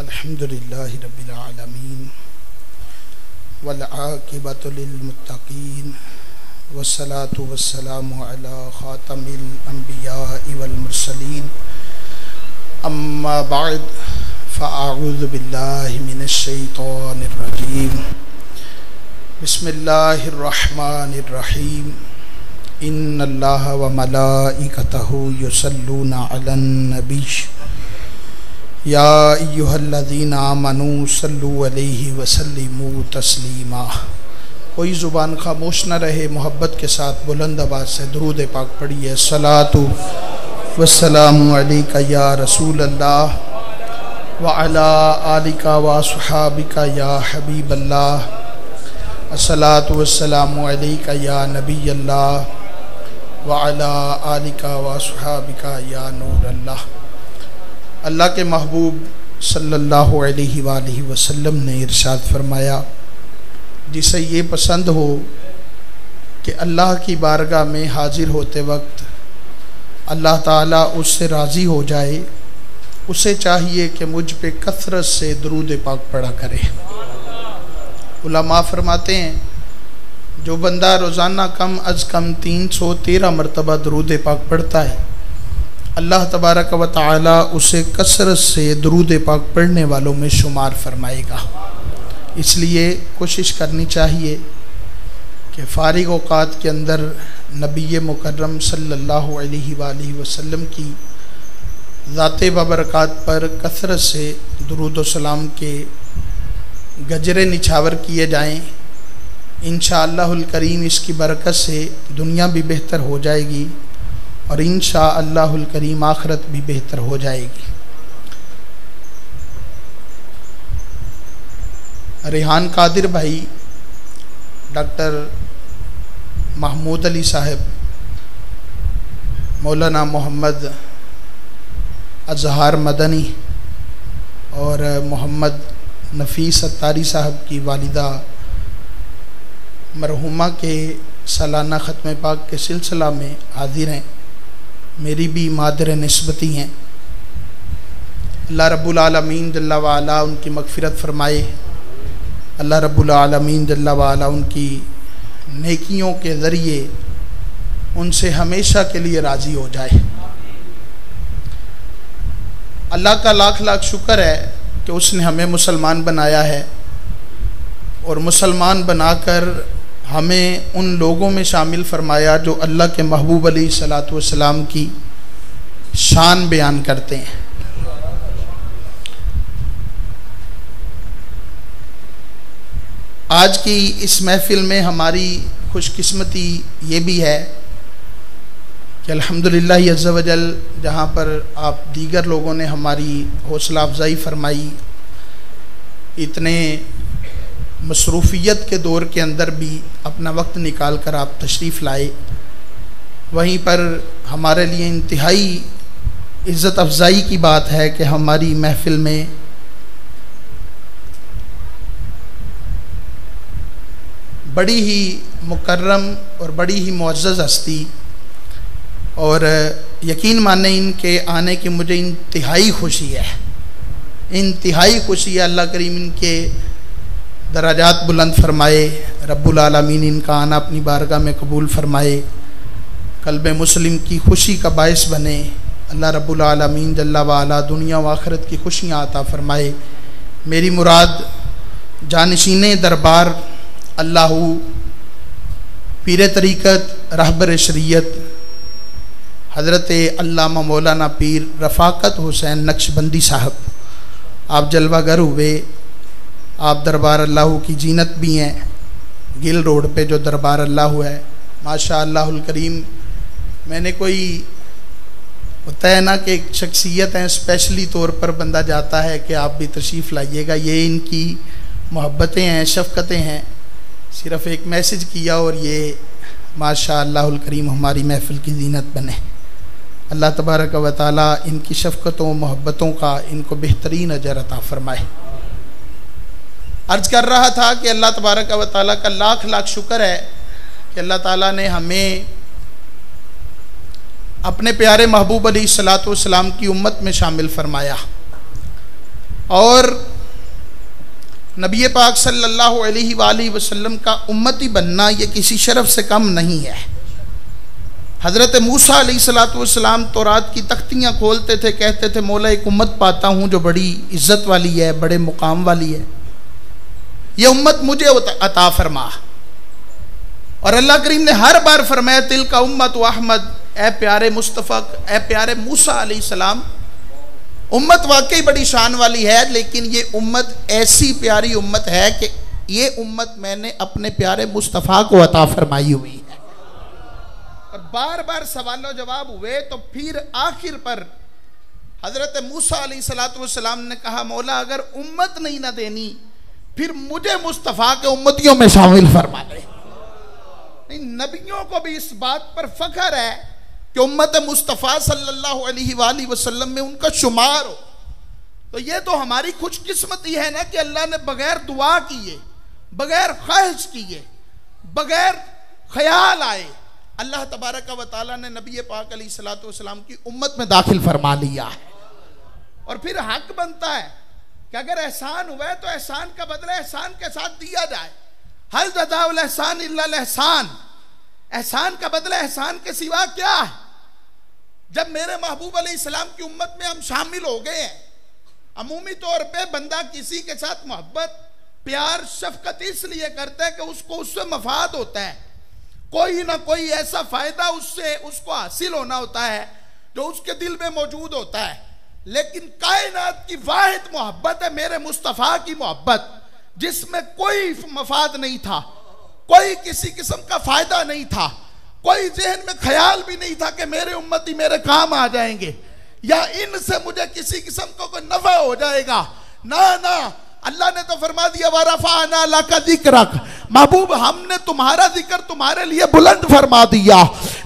الحمدللہ رب العالمین والعاقبۃ للمتقین والصلاة والسلام علی خاتم الانبیاء والمرسلین اما بعد فاعوذ باللہ من الشیطان الرجیم بسم اللہ الرحمن الرحیم ان اللہ وملائکتہ یصلون علی النبی یا ایہا الذین آمنوا صلوا علیہ وسلموا تسلیما۔ کوئی زبان خاموش نہ رہے، محبت کے ساتھ بلند آواز سے درود پاک پڑھیے۔ الصلاۃ والسلام علیک یا رسول اللہ وعلی آلک واصحابک یا حبیب اللہ، الصلاۃ والسلام علیک یا نبی اللہ وعلی آلک واصحابک یا نور اللہ۔ اللہ کے محبوب صلی اللہ علیہ وآلہ وسلم نے ارشاد فرمایا، جسے یہ پسند ہو کہ اللہ کی بارگاہ میں حاضر ہوتے وقت اللہ تعالیٰ اس سے راضی ہو جائے، اسے چاہیے کہ مجھ پہ کثرت سے درود پاک پڑھا کرے۔ علماء فرماتے ہیں جو بندہ روزانہ کم از کم 313 مرتبہ درود پاک پڑھتا ہے، اللہ تبارک و تعالی اسے کثرت سے درود پاک پڑھنے والوں میں شمار فرمائے گا۔ اس لیے کوشش کرنی چاہیے کہ فارغ اوقات کے اندر نبی مکرم صلی اللہ علیہ وآلہ وسلم کی ذات بابرکات پر کثرت سے درود و سلام کے گجرے نچھاور کیے جائیں۔ انشاءاللہ الکریم اس کی برکت سے دنیا بھی بہتر ہو جائے گی اور انشاءاللہ الکریم آخرت بھی بہتر ہو جائے گی۔ ریحان قادر بھائی، ڈاکٹر محمود علی صاحب، مولانا محمد اظہار مدنی اور محمد نفیس اتاری صاحب کی والدہ مرحومہ کے سالانہ ختم پاک کے سلسلہ میں حاضر ہیں، میری بھی مادر نسبتی ہیں۔ اللہ رب العالمین جل وعلا ان کی مغفرت فرمائے، اللہ رب العالمین جل وعلا ان کی نیکیوں کے ذریعے ان سے ہمیشہ کے لیے راضی ہو جائے۔ اللہ کا لاکھ لاکھ شکر ہے کہ اس نے ہمیں مسلمان بنایا ہے، اور مسلمان بنا کر ہمیں ان لوگوں میں شامل فرمایا جو اللہ کے محبوب علیہ الصلاۃ والسلام کی شان بیان کرتے ہیں۔ آج کی اس محفل میں ہماری خوش قسمتی یہ بھی ہے کہ الحمدللہ عز و جل جہاں پر آپ دیگر لوگوں نے ہماری حوصلہ افزائی فرمائی، اتنے مصروفیت کے دور کے اندر بھی اپنا وقت نکال کر آپ تشریف لائے، وہیں پر ہمارے لیے انتہائی عزت افزائی کی بات ہے کہ ہماری محفل میں بڑی ہی مکرم اور بڑی ہی معزز ہستی، اور یقین مانیں ان کے آنے کی مجھے انتہائی خوشی ہے، انتہائی خوشی ہے۔ اللہ کریم ان کے درجات بلند فرمائے، رب العالمین ان کا آنا اپنی بارگاہ میں قبول فرمائے، قلب مسلم کی خوشی کا باعث بنے۔ اللہ رب العالمین جل وعلا دنیا و آخرت کی خوشیاں عطا فرمائے۔ میری مراد جانشین دربار اللہ پیر طریقت رہبر شریعت حضرت علامہ مولانا پیر رفاقت حسین نقشبندی صاحب، آپ جلوہ گر ہوئے، آپ دربار اللہ کی زینت بھی ہیں۔ گل روڈ پہ جو دربار اللہ ہے، ماشاء اللہ الکریم، میں نے کوئی ہوتا ہے نا کہ ایک شخصیت ہیں، اسپیشلی طور پر بندہ جاتا ہے کہ آپ بھی تشریف لائیے گا، یہ ان کی محبتیں ہیں، شفقتیں ہیں۔ صرف ایک میسج کیا اور یہ ماشاء اللہ الکریم ہماری محفل کی زینت بنے۔ اللہ تبارک و تعالی ان کی شفقتوں محبتوں کا ان کو بہترین اجر عطا فرمائے۔ عرض کر رہا تھا کہ اللہ تبارک و تعالیٰ کا لاکھ لاکھ شکر ہے کہ اللہ تعالیٰ نے ہمیں اپنے پیارے محبوب علیہ الصلاۃ والسلام کی امت میں شامل فرمایا۔ اور نبی پاک صلی اللہ علیہ وآلہ وسلم کا امتی بننا یہ کسی شرف سے کم نہیں ہے۔ حضرت موسیٰ علیہ السلام تورات کی تختیاں کھولتے تھے، کہتے تھے مولا ایک امت پاتا ہوں جو بڑی عزت والی ہے، بڑے مقام والی ہے، یہ امت مجھے عطا فرما۔ اور اللہ کریم نے ہر بار فرمایا تلک امت احمد، اے پیارے مصطفیٰ، اے پیارے موسیٰ علیہ السلام، امت واقعی بڑی شان والی ہے، لیکن یہ امت ایسی پیاری امت ہے کہ یہ امت میں نے اپنے پیارے مصطفیٰ کو عطا فرمائی ہوئی ہے۔ اور بار بار سوال و جواب ہوئے تو پھر آخر پر حضرت موسیٰ علیہ السلام نے کہا مولا اگر امت نہیں نہ دینی پھر مجھے مصطفیٰ کے امتیوں میں شامل فرما دے۔ نبیوں کو بھی اس بات پر فخر ہے کہ امت مصطفیٰ صلی اللہ علیہ وآلہ وسلم میں ان کا شمار ہو، تو یہ تو ہماری خوش قسمتی ہے نا کہ اللہ نے بغیر دعا کیے، بغیر خواہش کیے، بغیر خیال آئے اللہ تبارک و تعالیٰ نے نبی پاک علیہ السلام کی امت میں داخل فرما لیا ہے۔ اور پھر حق بنتا ہے کہ اگر احسان ہوا ہے تو احسان کا بدلہ احسان کے ساتھ دیا جائے۔ حل جزاء الاحسان الا الاحسان، احسان کا بدلہ احسان کے سوا کیا ہے؟ جب میرے محبوب علیہ السلام کی امت میں ہم شامل ہو گئے ہیں، عمومی طور پہ بندہ کسی کے ساتھ محبت، پیار، شفقت اس لیے کرتا ہے کہ اس کو اس سے مفاد ہوتا ہے، کوئی نہ کوئی ایسا فائدہ اس کو حاصل ہونا ہوتا ہے جو اس کے دل میں موجود ہوتا ہے۔ لیکن کائنات کی واحد محبت ہے میرے مصطفیٰ کی محبت، جس میں کوئی مفاد نہیں تھا، کوئی کسی قسم کا فائدہ نہیں تھا، کوئی ذہن میں خیال بھی نہیں تھا کہ میرے امتی میرے کام آ جائیں گے یا ان سے مجھے کسی قسم کو کوئی نفع ہو جائے گا۔ نہ اللہ نے تو فرما دیا وَرَفَعْنَا لَكَ ذِكْرَكَ، محبوب ہم نے تمہارا ذکر تمہارے لیے بلند فرما دیا،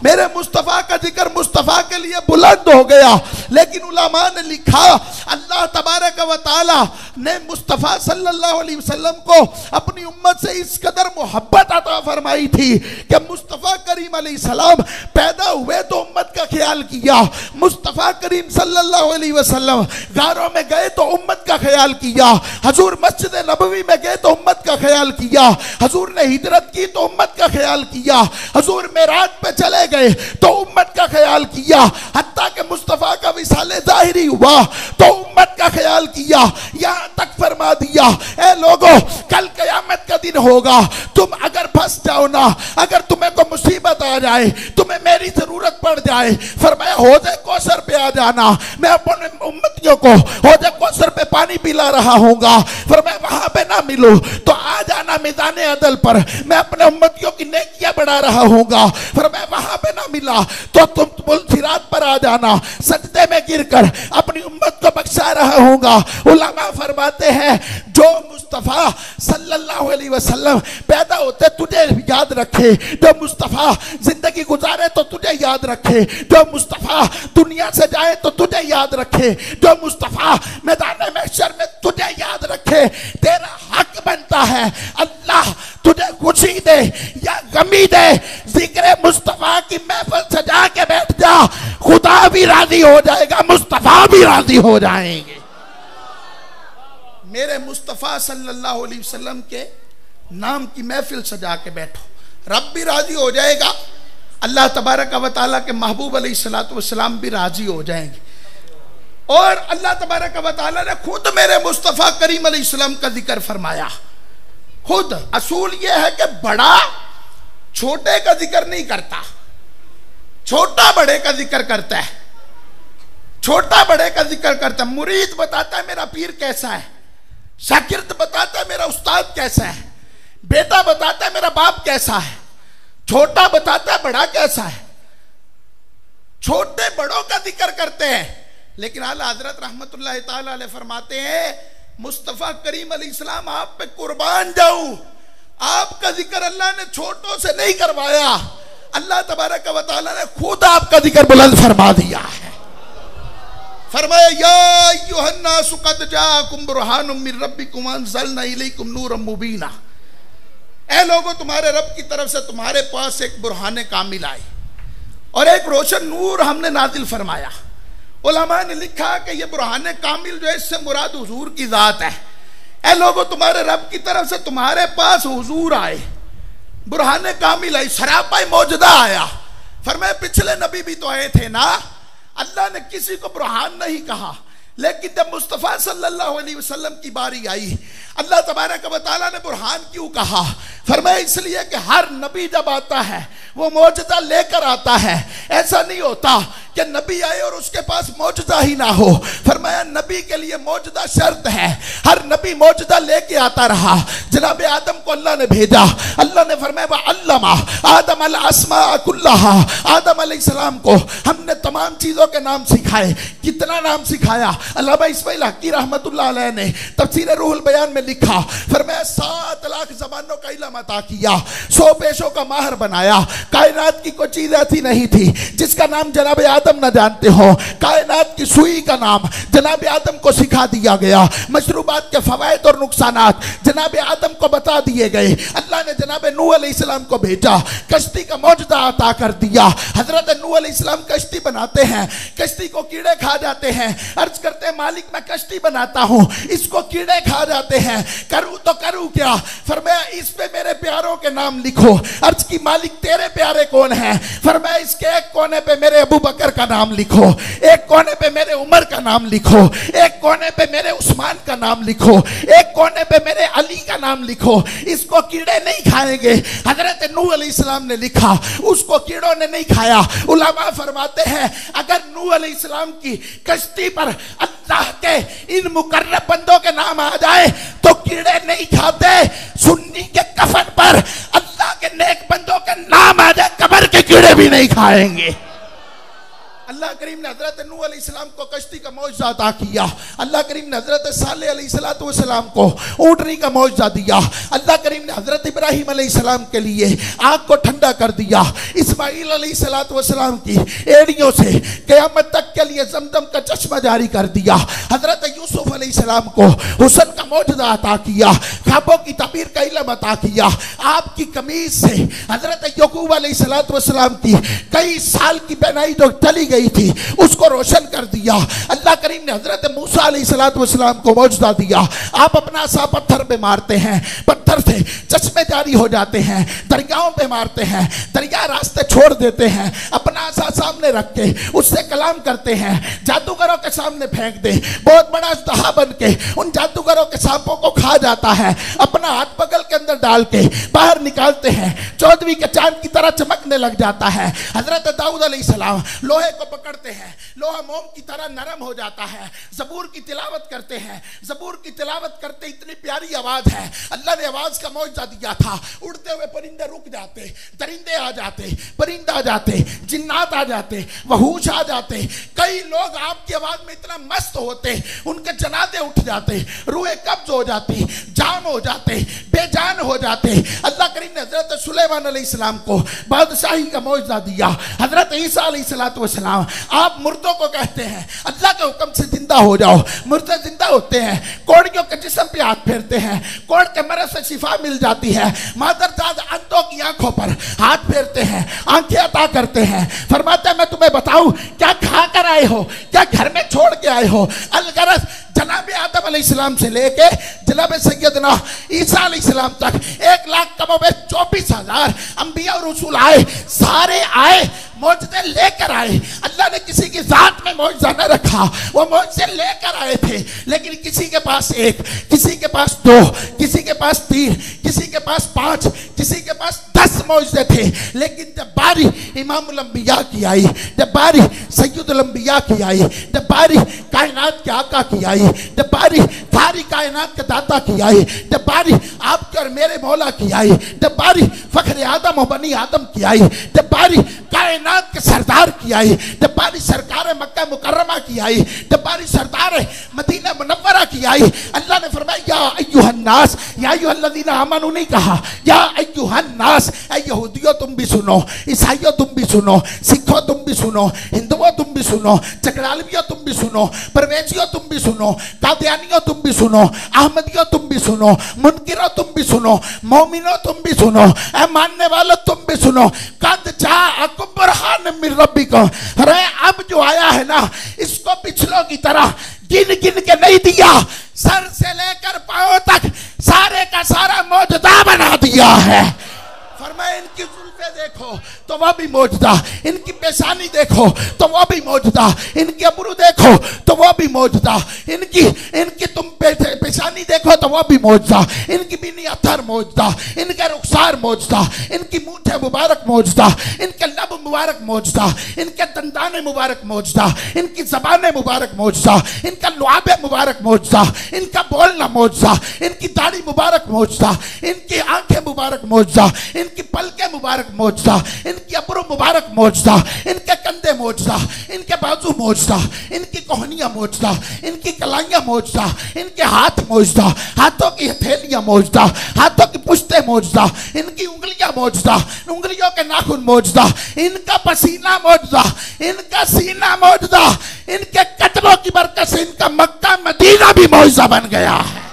میرے مصطفیٰ کا ذکر مصطفیٰ کے لیے بلند ہو گیا۔ لیکن علماء نے لکھا اللہ تبارک و تعالی نے مصطفیٰ صلی اللہ علیہ وسلم کو اپنی امت سے اس قدر محبت عطا فرمائی تھی کہ مصطفیٰ کریم علیہ السلام پیدا ہوئے تو امت کا خیال کیا، مصطفیٰ کریم صلی اللہ علیہ وسلم غاروں میں گئے تو امت کا خیال کیا، حضور مسجد نبوی میں گئے تو امت کا خیال کیا، حضور نے ہجرت کی تو امت کا خیال کیا، حضور معراج پہ چلے گئے تو امت کا خیال کیا، حتیٰ کہ مصطفیٰ کا وصال ظاہری ہوا تو امت کا خیال کیا۔ یہاں تک فرما دیا اے لوگو کل قیامت کا دن ہوگا، تم اگر پھنس جاؤ نا، اگر تمہیں کوئی مصیبت آ جائے، تمہیں میری ضرورت پڑ جائے، فرمایا حوض کوثر پہ آ جانا، میں اپنے امتیوں کو حوض کوثر پہ پانی پلا رہا ہوں گا، فرمایا وہاں پہ نہ ملو تو آ جانا میدان عدل پر، میں اپنے امتیوں کی نیکیاں بڑھا رہا ہوں گا، فرمایا وہاں پہ نہ ملا تو تم صراط پر آ جانا، سجدے میں گر کر اپنی امت کو بخشا رہا ہوں گا۔ علماء فرماتے ہیں جو مصطفیٰ صلی اللہ علیہ وسلم پیدا ہوتے تجھے یاد رکھے، جو مصطفیٰ زندگی گزارے تو تجھے یاد رکھے، جو مصطفیٰ دنیا سے جائے تو تجھے یاد رکھے، جو مصطفیٰ میدان محشر میں تجھے یاد رکھے، تیرا حق بنتا ہے اللہ تجھے خوشی دے یا غمی دے، ذکر مصطفیٰ کی محفل سجا کے بیٹھ جا، خدا بھی راضی ہو جائے گا، مصطفیٰ بھی راضی ہو جائیں گے۔ میرے مصطفیٰ صلی اللہ علیہ وسلم کے نام کی محفل سجا کے بیٹھو، رب بھی راضی ہو جائے گا، اللہ تبارک و تعالیٰ کے محبوب علیہ السلام بھی راضی ہو جائیں گے۔ اور اللہ تبارک و تعالیٰ نے خود میرے مصطفیٰ کریم علیہ السلام کا ذکر فرمایا۔ خود اصول یہ ہے کہ بڑا چھوٹے کا ذکر نہیں کرتا، چھوٹا بڑے کا ذکر کرتا ہے، چھوٹا بڑے کا ذکر کرتا ہے۔ مرید بتاتا ہے میرا پیر کیسا ہے، شاگرد بتاتا ہے میرا استاد کیسا ہے، بیٹا بتاتا ہے میرا باپ کیسا ہے، چھوٹا بتاتا ہے بڑا کیسا ہے۔ چھوٹے بڑوں کا ذکر کرتے ہیں، لیکن اعلیٰ حضرت رحمت اللہ تعالی علیہ فرماتے ہیں مصطفیٰ کریم علیہ السلام آپ پہ قربان جاؤں، آپ کا ذکر اللہ نے چھوٹوں سے نہیں کروایا، اللہ تبارک و تعالی نے خود آپ کا ذکر بلند فرما دیا ہے۔ فرمایا یا ایھا الناس قد جاءکم برہان من ربکم وانزلنا الیکم نورا مبینا، اے لوگو تمہارے رب کی طرف سے تمہارے پاس ایک برہان کامل آئی اور ایک روشن نور ہم نے نازل فرمایا۔ علماء نے لکھا کہ یہ برہان کامل جو ہے اس سے مراد حضور کی ذات ہے. اے لوگو تمہارے رب کی طرف سے تمہارے پاس حضور آئے, برہان کامل آئی, سراپا موجودہ آیا. فرمایا پچھلے نبی بھی تو آئے تھے نا. اللہ نے کسی کو برہان نہیں کہا, لیکن جب مصطفیٰ صلی اللہ علیہ وسلم کی باری آئی اللہ تبارک و تعالیٰ نے برہان کیوں کہا؟ فرمایا اس لیے کہ ہر نبی جب آتا ہے وہ معجزہ لے کر آتا ہے. ایسا نہیں ہوتا کہ نبی آئے اور اس کے پاس معجزہ ہی نہ ہو. فرمایا نبی کے لیے معجزہ شرط ہے, ہر نبی معجزہ لے کے آتا رہا. جناب آدم کو اللہ نے بھیجا, اللہ نے فرمایا وَعَلَّمَ آدم الْأَسْمَاءَ كُلَّهَا, آدم علیہ السلام کو ہم نے تمام چیزوں کے نام سکھائے. کتنا نام سکھایا؟ علامہ اسماعیل حقی رحمت اللہ علیہ نے تفسیر روح البیان میں لکھا, فرمایا 7 لاکھ زبانوں کا علم عطا کیا, 100 پیشوں کا ماہر بنایا. کائنات کی کوئی چیز ایسی نہیں تھی جس کا نام جناب آدم نہ جانتے ہو. کائنات کی سوئی کا نام جناب آدم کو سکھا دیا گیا. مشروبات کے فوائد اور نقصانات جناب آدم کو بتا دیے گئے. اللہ نے جناب نوح علیہ السلام کو بھیجا, کشتی کا معجزہ عطا کر دیا. حضرت نوح علیہ السلام کشتی بناتے ہیں, کشتی کو کیڑے کھا جاتے ہیں. عرض کرتے ہیں مالک میں کشتی بناتا ہوں, اس کو کیڑے کھا جاتے ہیں, کروں تو کروں کیا؟ فرمایا اس پہ میرے پیاروں کے نام لکھو. عرض کی مالک تیرے پیارے کون ہیں؟ فرمایا اس کے ایک کونے پہ میرے ابو بکر کا نام لکھو, ایک کونے پہ میرے عمر کا نام لکھو, ایک کونے پہ میرے عثمان کا نام لکھو, ایک کونے پہ میرے علی کا نام لکھو. اس کو کیڑے نہیں کھائیں گے. حضرت نوح علیہ السلام نے لکھا, اس کو کیڑوں نے نہیں کھایا. علماء فرماتے ہیں اگر نوح علیہ السلام کی کشتی پر اللہ کے ان مقرب بندوں کے نام آ جائے تو کیڑے نہیں کھاتے. سنی کے کفن پر اللہ کے نیک بندوں کے نام آ جائے, قبر کے کیڑے بھی نہیں کھائیں گے. اللہ کریم نے حضرت نوح علیہ السلام کو کشتی کا معجزہ عطا کیا. اللہ کریم نے حضرت صالح علیہ السلام کو اونٹنی کا معجزہ دیا. اللہ کریم نے حضرت ابراہیم علیہ السلام کے لیے آگ کو ٹھنڈا کر دیا. اسماعیل علیہ السلام کی ایڑیوں سے قیامت تک کے لیے زمزم کا چشمہ جاری کر دیا. حضرت یوسف علیہ السلام کو حسن کا معجزہ عطا کیا, خوابوں کی تعبیر کا علم عطا کیا. آپ کی قمیص سے حضرت یعقوب علیہ السلام کی کئی سال کی بینائی جو چلی گئی تھی اس کو روشن کر دیا. اللہ کریم نے حضرت موسیٰ علیہ السلام کو معجزہ دیا. آپ اپنا عصا پتھر پہ مارتے ہیں, پتھر سے چشمے جاری ہو جاتے ہیں. دریاؤں پہ مارتے ہیں, دریا راستے چھوڑ دیتے ہیں. اپنا عصا سامنے رکھ کے اس سے کلام کرتے ہیں. جادوگروں کے سامنے پھینک دے, بہت بڑا اژدہا بن کے ان جادوگروں کے سانپوں کو کھا جاتا ہے. اپنا ہاتھ بغل کے اندر ڈال کے باہر نکالتے ہیں, 14ویں کے چاند کی طرح چمکنے لگ جاتا ہے. حضرت داؤد علیہ السلام لوہے کو پکڑتے ہیں, لوہا موم کی طرح نرم ہو جاتا ہے. زبور کی تلاوت کرتے ہیں, زبور کی تلاوت کرتے اتنی پیاری آواز ہے. اللہ نے آواز کا معجزہ دیا تھا. اڑتے ہوئے پرندے رک جاتے, درندے آ جاتے, پرندے آ جاتے, جنات آ جاتے, وحوش آ جاتے. کئی لوگ آپ کی آواز میں اتنا مست ہوتے ان کے جنازے اٹھ جاتے, روحیں قبض ہو جاتی, جام ہو جاتے, بے جان ہو جاتے. اللہ کریم نے حضرت سلیمان علیہ السلام کو بادشاہی کا معجزہ دیا. حضرت عیسیٰ علیہ السلام آپ مردوں کو کہتے ہیں اللہ کے حکم سے زندہ ہو جاؤ. مردے زندہ ہوتے ہیں, کوڑیوں کے جسم پہ ہاتھ پھیرتے ہیں, کوڑ کے مرض سے شفا مل جاتی ہے. مادرزاد اندھوں کی آنکھوں پر ہاتھ پھیرتے ہیں, آنکھیں عطا کرتے ہیں. فرماتے ہیں میں تمہیں بتاؤں کیا کھا کر آئے ہو, کیا گھر میں چھوڑ کے آئے ہو. الغرض جناب آدم علیہ السلام سے لے کے جناب سیدنا عیسیٰ علیہ السلام تک 1,24,000 انبیاء اور رسول آئے, سارے آئے معجزے لے کر آئے. اللہ نے کسی کی ذات میں معجزہ نہ رکھا, وہ معجزے لے کر آئے تھے. لیکن کسی کے پاس 1, کسی کے پاس 2, کسی کے پاس 3, کسی کے پاس 5, کسی کے پاس 10 معجزے تھے. لیکن جب باری امام الانبیاء کی آئی, جب باری سید الانبیاء کی آئی, جب باری کائنات کے آقا کی آئی, جب باری ساری کائنات کے داتا کی آئی, جب باری آپ کے اور میرے مولا کی آئی, جب باری فخر آدم و بنی آدم کی آئی, جب باری کائنات کے سردار کی آئی, جب باری سرکار مکہ مکرمہ کی آئی, جب باری سردار مدینہ منورہ کی آئی, اللہ نے فرمایا یا ایوہ الناس, یا ایوہ الذین آمنوا نہیں کہا, یا ایوہ الناس. اے یہودیوں تم بھی سنو, عیسائیوں تم بھی سنو, سکھوں تم بھی سنو, ہندووں تم بھی سنو, چکرالویوں تم بھی سنو, پرویزیوں تم بھی سنو, قادیانیوں تم بھی سنو, احمدیوں تم بھی سنو, منکروں تم بھی سنو, مومنوں تم بھی سنو, اے ماننے والوں تم بھی سنو. قد جاءکم برہان من ربکم, ارے اب جو آیا ہے نا اس کو پچھلوں کی طرح گن گن کے نہیں دیا, سر سے لے کر پاؤں تک سارے کا سارا موجودہ بنا دیا ہے. فرمایا ان کی زلفیں دیکھو تو وہ بھی موجودہ, ان کی پیشانی دیکھو تو وہ بھی موجودہ, ان کی ابرو دیکھو تو وہ بھی موجودہ, ان کی تم پیشانی دیکھو تو وہ بھی موجودہ, ان کی بینی اتھر موجودہ, ان کے رخسار موجودہ, ان کی مونچھیں مبارک موجودہ, ان کے لب مبارک موجودہ, ان کے دندان مبارک موجودہ, ان کی زبان مبارک موجودہ, ان کا لعاب مبارک موجودہ, ان کا بولنا موجودہ, ان کی داڑھی مبارک موجودہ, ان کی آنکھیں مبارک موجودہ, ان کی پلکیں مبارک موجودہ, ان کی ابرو مبارک موجودہ, ان کے کندھے موجودہ, ان کے بازو موجودہ, ان کی کوہنیاں موجودہ, ان کی کلائیاں موجودہ, ان کے ہاتھ موجودہ, ہاتھوں کی ہتھیلیاں موجودہ, ہاتھوں کی پشتیں موجودہ, ان کی انگلیاں موجودہ, انگلیوں کے ناخن موجودہ, ان کا پسینہ موجودہ, ان کا سینہ موجودہ, ان کے قدموں کی برکت سے ان کا مکہ مدینہ بھی موجودہ بن گیا ہے.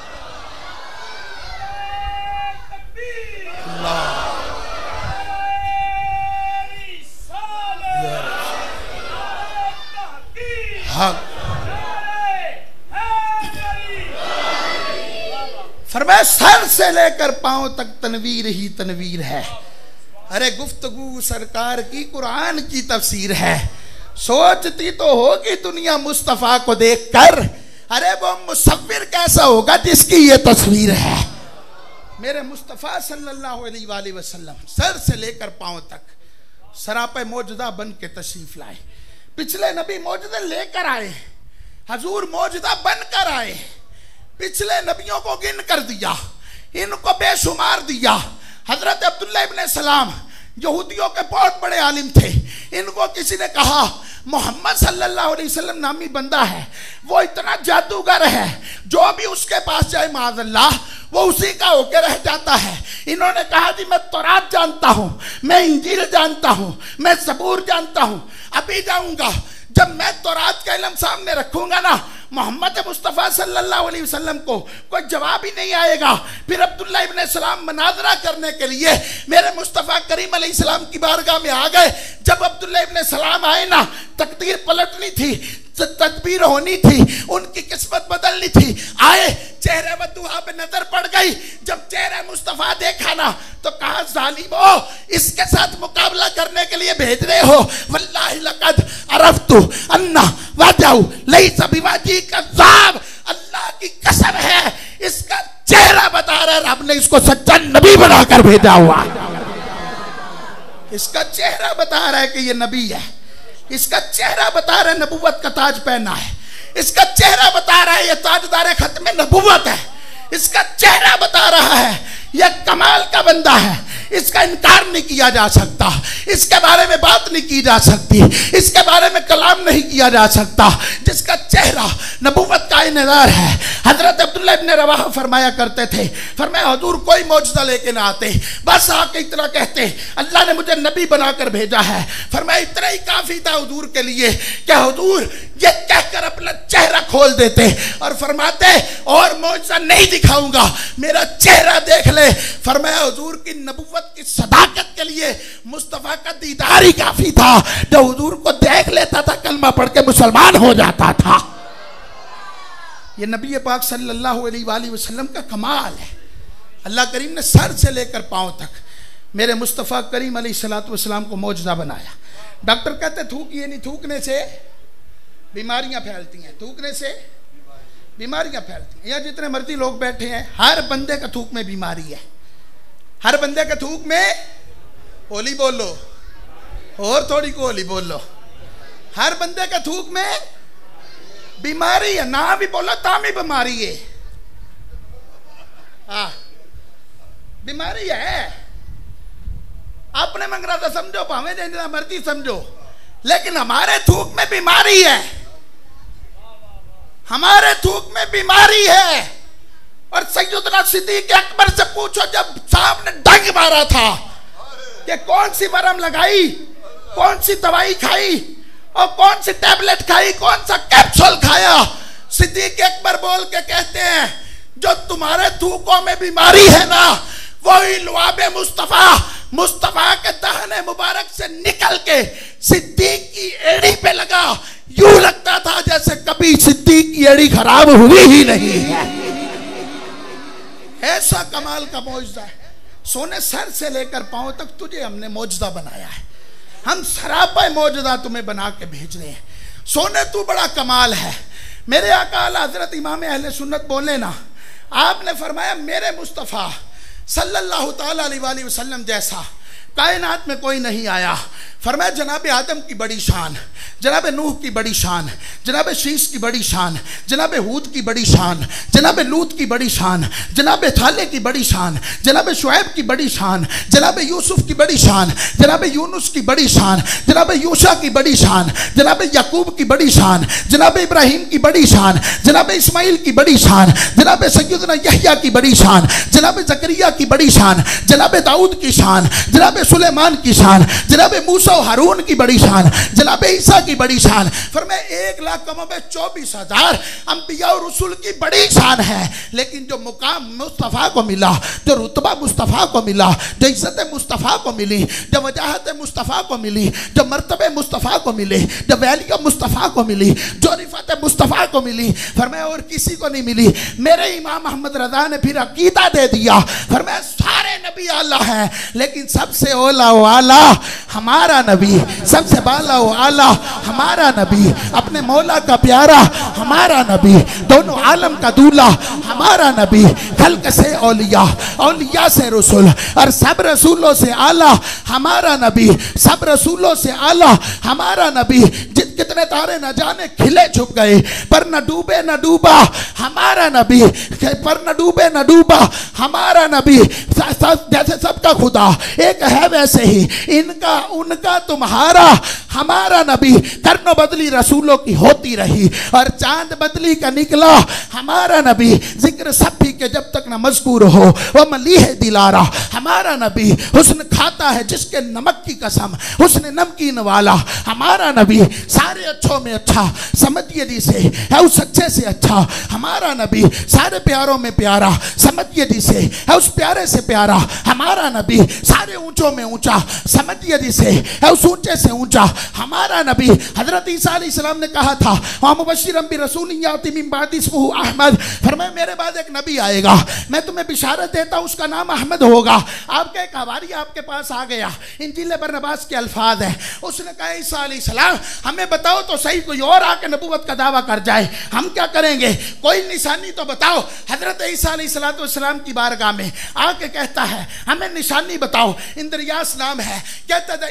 فرمایا سر سے لے کر پاؤں تک تنویر ہی تنویر ہے. ارے گفتگو سرکار کی قرآن کی تفسیر ہے. سوچتی تو ہوگی دنیا مصطفیٰ کو دیکھ کر, ارے وہ مصور کیسا ہوگا جس کی یہ تصویر ہے. میرے مصطفیٰ صلی اللہ علیہ وآلہ وسلم سر سے لے کر پاؤں تک سراپے موجودہ بن کے تشریف لائے. پچھلے نبی موجودہ لے کر آئے, حضور موجودہ بن کر آئے. پچھلے نبیوں کو گن کر دیا, ان کو بے شمار دیا. حضرت عبداللہ ابن سلام یہودیوں کے بہت بڑے عالم تھے. ان کو کسی نے کہا محمد صلی اللہ علیہ وسلم نامی بندہ ہے, وہ اتنا جادوگر ہے, جو بھی اس کے پاس جائے معاذ اللہ وہ اسی کا ہو کے رہ جاتا ہے. انہوں نے کہا جی میں تورات جانتا ہوں, میں انجیل جانتا ہوں, میں زبور جانتا ہوں. ابھی جاؤں گا, جب میں تورات کا علم سامنے رکھوں گا نا محمد مصطفیٰ صلی اللہ علیہ وسلم کو کوئی جواب ہی نہیں آئے گا. پھر عبداللہ ابن سلام مناظرہ کرنے کے لیے میرے مصطفیٰ کریم علیہ السلام کی بارگاہ میں آ گئے. جب عبداللہ ابن سلام آئے نا, تقدیر پلٹنی تھی, تدبیر ہونی تھی, ان کی قسمت بدلنی تھی. آئے, چہرے ودوہا پہ نظر پڑ گئی. جب چہرے مصطفیٰ دیکھا نا تو کہا ظالمو, اس کے ساتھ مقابلہ کرنے کے لیے بھیج رہے ہو. واللہ لقد عرفت ان وجہو لیس بوجہ کذاب, اللہ کی قسم ہے اس کا چہرہ بتا رہا ہے رب نے اس کو سچا نبی بنا کر بھیجا ہوا. اس کا چہرہ بتا رہا ہے کہ یہ نبی ہے. اس کا چہرہ بتا رہا ہے نبوت کا تاج پہنا ہے. اس کا چہرہ بتا رہا ہے یہ تاجدار ختم نبوت ہے. اس کا چہرہ بتا رہا ہے یہ کمال کا بندہ ہے. اس کا انکار نہیں کیا جا سکتا, اس کے بارے میں بات نہیں کی جا سکتی, اس کے بارے میں کلام نہیں کیا جا سکتا. جس کا چہرہ نبوت کا انذار ہے. حضرت عبداللہ ابن رواحہ فرمایا کرتے تھے, فرمایا حضور کوئی معجزہ لے کے نہ آتے, بس آ کے اتنا کہتے اللہ نے مجھے نبی بنا کر بھیجا ہے. فرمایا اتنا ہی کافی تھا حضور کے لیے کہ حضور یہ کہہ کر اپنا چہرہ کھول دیتے اور فرماتے اور معجزہ نہیں دکھاؤں گا, میرا چہرہ دیکھ لے. فرمایا حضور کی نبوت کی صداقت کے لیے مصطفیٰ کا دیدار ہی کافی تھا. جو حضور کو دیکھ لیتا تھا کلمہ پڑھ کے مسلمان ہو جاتا تھا. یہ نبی پاک صلی اللہ علیہ وآلہ وسلم کا کمال ہے. اللہ کریم نے سر سے لے کر پاؤں تک میرے مصطفیٰ کریم علیہ السلام کو معجزہ بنایا. ڈاکٹر کہتے تھوکیے نہیں, تھوکنے سے بیماریاں پھیلتی ہیں, تھوکنے سے بیماریاں پھیلتی ہیں. یا جتنے مرضی لوگ بیٹھے ہیں, ہر بندے کا تھوک میں بیماری ہے. ہر بندے کے تھوک میں, ہولی بولو اور تھوڑی کو ہولی بولو, ہر بندے کے تھوک میں بیماری ہے. نہ بھی بولو تا بھی بیماری ہے, بیماری ہے. اپنے منگرا تو سمجھو, پاویں جتنا مرضی سمجھو, لیکن ہمارے تھوک میں بیماری ہے. ہمارے تھوک میں بیماری ہے. اور سیدنا صدیق اکبر سے پوچھو جب صاحب نے ڈنگ مارا تھا کہ کون سی مرہم لگائی, کون سی دوائی کھائی, اور کون سی ٹیبلٹ کھائی، کون سا کیپسول کھایا؟ صدیق اکبر بول کے کہتے ہیں جو تمہارے تھوکوں میں بیماری ہے نا، وہی لعاب مصطفیٰ کے دہن مبارک سے نکل کے صدیق کی ایڑی پہ لگا، یوں لگتا تھا جیسے کبھی صدیق کی ایڑی خراب ہوئی ہی نہیں۔ ایسا کمال کا معجزہ ہے۔ سونے سر سے لے کر پاؤں تک تجھے ہم نے معجزہ بنایا ہے، ہم سراپا معجزہ تمہیں بنا کے بھیج رہے ہیں۔ سونے تو بڑا کمال ہے۔ میرے آقا اعلیٰ حضرت امام اہل سنت بولے نا، آپ نے فرمایا میرے مصطفیٰ صلی اللہ تعالیٰ علیہ وآلہ وسلم جیسا کائنات میں کوئی نہیں آیا۔ فرمایا جناب آدم کی بڑی شان، جناب نوح کی بڑی شان، جناب شیش کی بڑی شان، جناب ہود کی بڑی شان، جناب لوط کی بڑی شان، جناب صالح کی بڑی شان، جناب شعیب کی بڑی شان، جناب یوسف کی بڑی شان، جناب یونس کی بڑی شان، جناب یوشع کی بڑی شان، جناب یعقوب کی بڑی شان، جناب ابراہیم کی بڑی شان، جناب اسماعیل کی بڑی شان، جناب سیدنا یحییٰ کی بڑی شان، جناب زکریا کی بڑی شان، جناب داؤد کی شان، جناب سلیمان کی شان، جناب موسیٰ و ہارون کی بڑی شان، جناب عیسیٰ کی بڑی شان۔ فرمائے 1,24,000 انبیاء و رسول کی بڑی شان ہے، لیکن جو مقام مصطفیٰ کو ملا، جو رتبہ مصطفیٰ کو ملا، جو عزت مصطفیٰ کو ملی، جو وجاہت مصطفیٰ کو ملی، جو مرتبہ مصطفیٰ کو ملے، جو ویلیہ مصطفیٰ کو ملی، جو رفعت مصطفیٰ کو ملی، فرمایا اور کسی کو نہیں ملی۔ میرے امام احمد رضا نے پھر عقیدہ دے دیا، فرمایا سارے نبی اللہ ہیں لیکن سب سے اولا و اعلیٰ ہمارا نبی، سب سے بالا و اعلیٰ ہمارا نبی، اپنے مولا کا پیارا ہمارا نبی، دونوں عالم کا دولہ ہمارا نبی، خلق سے اولیاء، اولیاء سے رسول، اور سب رسولوں سے اعلیٰ ہمارا نبی، سب رسولوں سے اعلیٰ ہمارا نبی۔ کتنے تارے نہ جانے کھلے چھپ گئے پر نہ ڈوبے نہ ڈوبا ہمارا نبی، پر نہ ڈوبے نہ ڈوبا ہمارا نبی۔ جیسے سب کا خدا ایک ہے ویسے ہی ان کا تمہارا ہمارا نبی۔ کرن و بدلی رسولوں کی ہوتی رہی اور چاند بدلی کا نکلا ہمارا نبی۔ ذکر سب بھی کہ جب تک نہ مذکور ہو وہ ملیح دلارا ہمارا نبی۔ حسن کھاتا ہے جس کے نمک کی قسم، حسن نمکین والا ہمارا نبی۔ سارے اچھوں میں اچھا سمجھیے جی سے ہے اس اچھے سے اچھا ہمارا نبی۔ سارے پیاروں میں پیارا سمجھیے جی سے ہے اس پیارے سے پیارا ہمارا نبی۔ سارے اونچوں میں اونچا سمجھیے جی سے ہے اس اونچے سے اونچا ہمارا نبی۔ حضرت عیسیٰ علیہ السلام نے کہا تھا وَمُبَشِّرًا بِرَسُولٍ يَأْتِي مِن بَعْدِي اسْمُهُ احمد، فرمایا میرے بعد ایک نبی آئے گا، میں تمہیں بشارت دیتا ہوں اس کا نام احمد ہوگا۔ آپ کا ایک حواری آپ کے پاس آ گیا، انجیل برنباس کے الفاظ ہیں، اس نے کہا عیسیٰ علیہ السلام ہمیں بتاؤ تو صحیح، کوئی اور آ کے نبوت کا دعویٰ کر جائے ہم کیا کریں گے، کوئی نشانی تو بتاؤ۔ حضرت عیسیٰ علیہ السلام کی بارگاہ میں آ کے کہتا ہے ہمیں نشانی بتاؤ۔ اندریاس نام ہے، کہتا تھا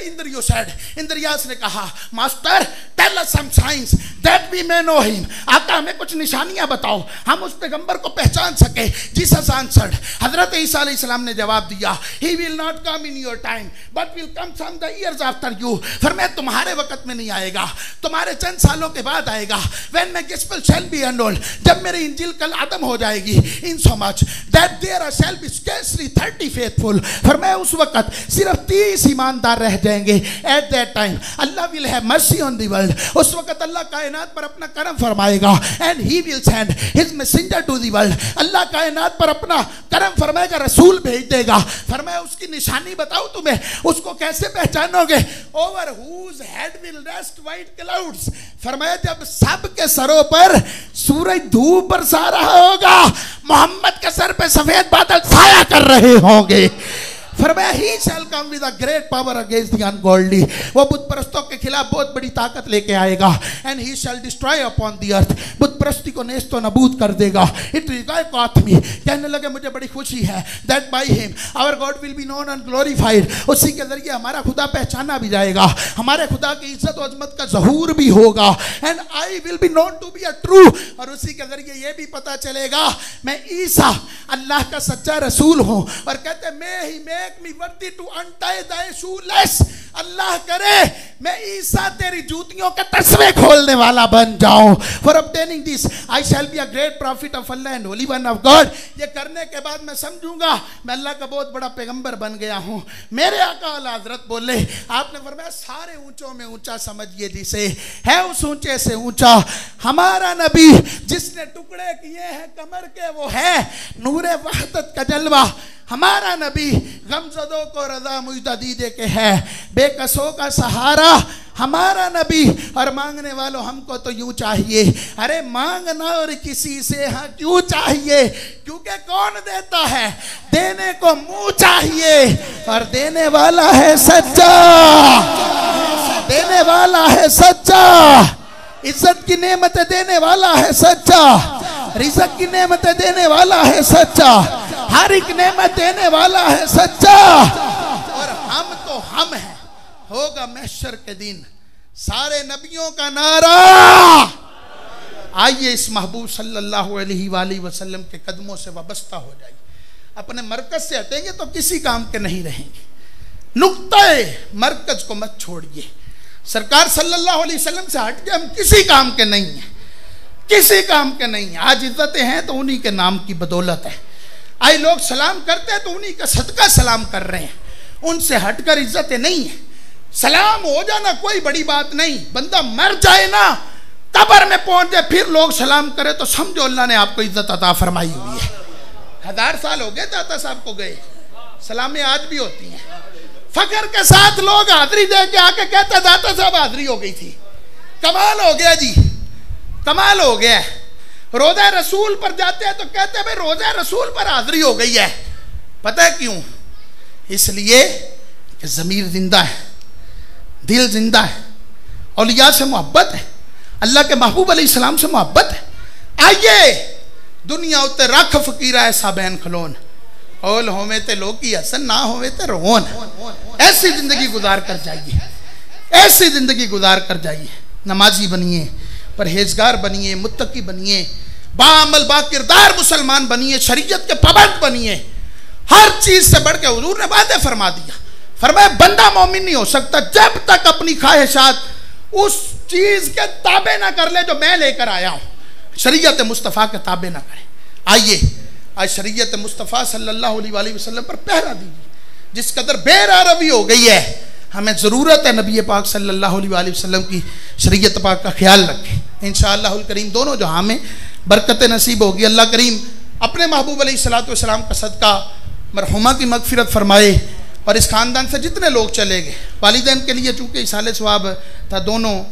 اندریاس نے کہا master tell us some signs that we may know him، آقا ہمیں کچھ نشانیاں بتاؤ ہم اس پیغمبر کو پہچان سکے۔ جیسس answered، حضرت عیسیٰ علیہ السلام نے جواب دیا he will not come in your time but will come some the years after you، فرمایا تمہارے وقت میں نہیں آئے گا، تمہارے چند سالوں کے بعد آئے گا۔ when my gospel shall be annulled، جب میری انجیل کل عدم ہو جائے گی، in so much that there shall be scarcely 30 faithful، فرمایا اس وقت صرف 30 ایماندار رہ جائیں گے۔ at that time Allah will have mercy on the world، اس وقت اللہ کائنات پر اپنا کرم فرمائے گا۔ and he will send his messenger to the world، اللہ کائنات پر اپنا کرم فرمائے گا، رسول بھیج دے گا۔ فرمایا اس کی نشانی بتاؤ تمہیں، اس کو کیسے پہچانو گے؟ over whose head will rest white clouds، فرمایا جب سب کے سروں پر سورج دھوپ برسا رہا ہوگا، محمد کے سر پہ سفید بادل سایہ کر رہے ہوں گے۔ فرمایا he shall come with a great power against the ungodly، وہ بت پرستوں کے خلاف بہت بڑی طاقت لے کے آئے گا۔ and he shall destroy upon the earth، بت پرستی کو نیست و نابود کر دے گا۔ کہنے لگے مجھے بڑی خوشی ہے that by him our God will be known and glorified، اسی کے ذریعے ہمارا خدا پہچانا بھی جائے گا، ہمارے خدا کی عزت و عظمت کا ظہور بھی ہوگا۔ and I will be known to be a true، اور اسی کے ذریعے یہ بھی پتا چلے گا میں عیسیٰ اللہ کا سچا رسول ہوں۔ اور کہتے ہیں may he make me worthy to untie thy shoelace، اللہ کرے میں عیسیٰ تیری جوتیوں کے تسمے کھولنے والا بن جاؤں. For obtaining this I shall be a great prophet of Allah and holy one of God. یہ کرنے کے بعد میں سمجھوں گا میں اللہ کا بہت بڑا پیغمبر بن گیا ہوں. میرے آقا اعلیٰ حضرت بولے, آپ نے فرمایا سارے اونچوں میں اونچا سمجھئے جسے ہے اس اونچے سے اونچا ہمارا نبی جس نے ٹکڑے کیے ہیں کمر کے وہ ہے نور وحدت کا جلوہ. ہمارا نبی غمزدوں کو رضا مجدہ دیدے کے ہے بے کسوں کا سہارا. ہمارا نبی اور مانگنے والوں ہم کو تو یوں چاہیے, ارے مانگنا اور کسی سے ہاں کیوں چاہیے, کیونکہ کون دیتا ہے دینے کو منہ چاہیے اور دینے والا ہے سچا, دینے والا ہے سچا. عزت کی نعمتیں دینے والا ہے سچا, رزق کی نعمتیں دینے والا ہے سچا, ہر ایک نعمت دینے والا ہے سچا. اور ہم تو ہم ہیں. ہوگا محشر کے دن سارے نبیوں کا نعرہ. آئیے اس محبوب صلی اللہ علیہ وآلہ وسلم کے قدموں سے وابستہ ہو جائیے. اپنے مرکز سے ہٹیں گے تو کسی کام کے نہیں رہیں گے. نقطہ مرکز کو مت چھوڑیے. سرکار صلی اللہ علیہ وسلم سے ہٹ کے ہم کسی کام کے نہیں ہیں, کسی کام کے نہیں ہیں. آج عزتیں ہیں تو انہی کے نام کی بدولت ہے. آئے لوگ سلام کرتے ہیں تو انہی کا صدقہ سلام کر رہے ہیں, ان سے ہٹ کر عزتیں نہیں ہیں. سلام ہو جانا کوئی بڑی بات نہیں, بندہ مر جائے نا قبر میں پہنچ جائے پھر لوگ سلام کرے تو سمجھو اللہ نے آپ کو عزت عطا فرمائی ہوئی ہے. 1000 سال ہو گئے داتا صاحب کو گئے, سلامیں آج بھی ہوتی ہیں. فخر کے ساتھ لوگ حاضری دے کے آ کے کہتے ہیں داتا صاحب حاضری ہو گئی تھی. کمال ہو گیا جی, کمال ہو گیا. روضہ رسول پر جاتے ہیں تو کہتے ہیں بھئی روضہ رسول پر حاضری ہو گئی ہے. پتہ ہے کیوں؟ اس لیے کہ ضمیر زندہ ہے, دل زندہ ہے, اولیاء سے محبت ہے, اللہ کے محبوب علیہ السلام سے محبت ہے. آئیے دنیا اتے رکھ فقیرہ ایسا بین کھلون, اول ہوئے تے لوکی حسن نہ ہوئے تے رون. ایسی زندگی گزار کر جائیے, ایسی زندگی گزار کر جائیے. نمازی بنیے, پرہیزگار بنیے, متقی بنیے, باعمل با کردار مسلمان بنیے, شریعت کے پابند بنیے. ہر چیز سے بڑھ کے حضور نے وعدہ فرما دیا, فرمایا بندہ مومن نہیں ہو سکتا جب تک اپنی خواہشات اس چیز کے تابع نہ کر لے جو میں لے کر آیا ہوں. شریعت مصطفیٰ کے تابع نہ کرے. آئیے آج شریعت مصطفیٰ صلی اللہ علیہ وآلہ وسلم پر پہرا دیجیے. جس قدر بے روی ہو گئی ہے, ہمیں ضرورت ہے نبی پاک صلی اللہ علیہ وآلہ وسلم کی شریعت پاک کا خیال رکھیں. انشاءاللہ الکریم دونوں جہاں میں برکت نصیب ہوگی. اللہ کریم اپنے محبوب علیہ السلام کا صدقہ مرحومہ کی مغفرت فرمائے, اور اس خاندان سے جتنے لوگ چلے گئے, والدین کے لیے چونکہ اصال ثواب تھا, دونوں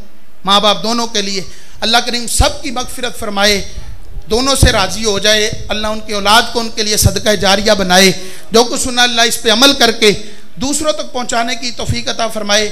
ماں باپ دونوں کے لیے, اللہ کریم سب کی مغفرت فرمائے, دونوں سے راضی ہو جائے. اللہ ان کی اولاد کو ان کے لیے صدقہ جاریہ بنائے. جو کچھ سنا اللہ اس پہ عمل کر کے دوسروں تک پہنچانے کی توفیق عطا فرمائے.